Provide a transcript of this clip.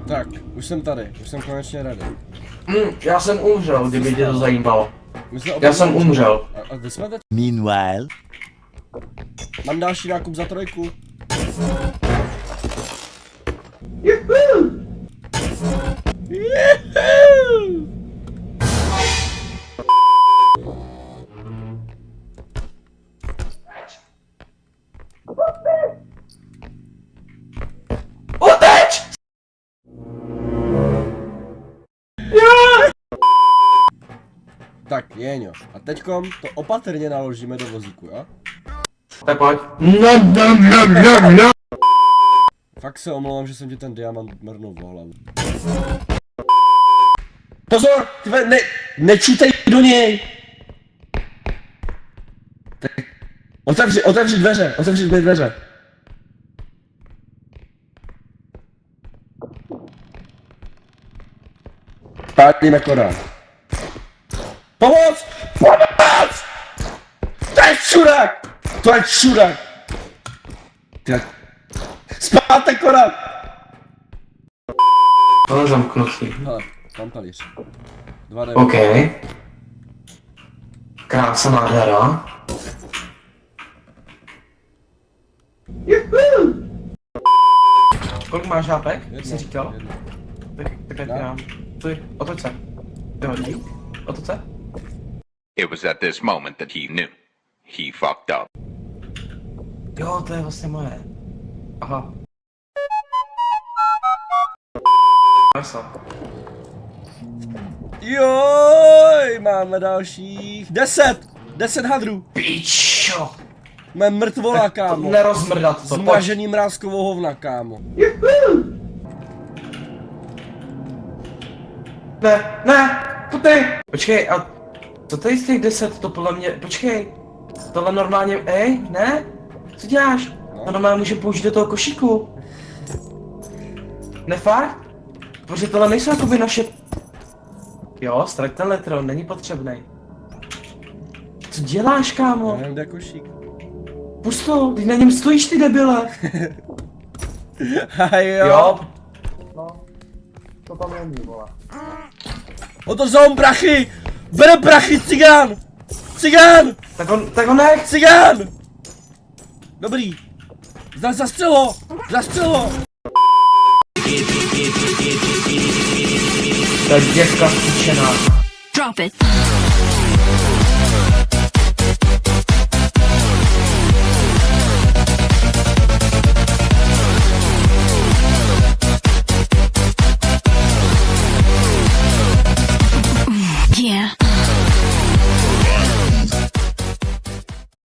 Tak, už jsem tady, už jsem konečně ready. Já jsem umřel, kdyby tě to zajímalo. My jsme Já jsem umřel. A kde jsme teď? Meanwhile. Mám další nákup za 3. Oteč! Tak, Jéňo, a teďkom to opatrně naložíme do vozíku, jo? Tak pojď. Fakt se omlouvám, že jsem ti ten diamant mrnul v hlavu. Pozor! Nečítej do něj! Tak, otevři dveře. Pálíme Korán. Pomoc! Pomoc! To je čurák! Zpátek Korán! Ale zamknutý. Hele, mám talíř. 2,9. OK. Krása, nádhera. Kolik máš hápek? Jsi říkal? Tak ať nám. Otoč se. Vyhodí. Otoč se. It was at this moment that he knew. He fucked up. Jo, to je vlastně moje. Aha. Joj, máme dalších 10 hadrů. Pičo. Máme mrtvola, kámo. Nerozmrdat to. Zmažený mrázkovou hovna, kámo. Ne, putej. Počkej, a co tady z těch 10, to podle mě, počkej. Tohle normálně, ne? Co děláš? To normálně může použít do toho košíku. Nefakt? Protože tohle nejsou jakoby naše... Jo, strať ten letro, není potřebnej. Co děláš, kámo? Já nevím, kde je košík. Pust to, když na něm stojíš, ty debile. A Jo. No, to tam není, vole. Otevřou brachy! Bere brachy, cigán! Tak on nech! Cigán! Dobrý. Zastřel ho! Ta děvka zkušená. Drop it.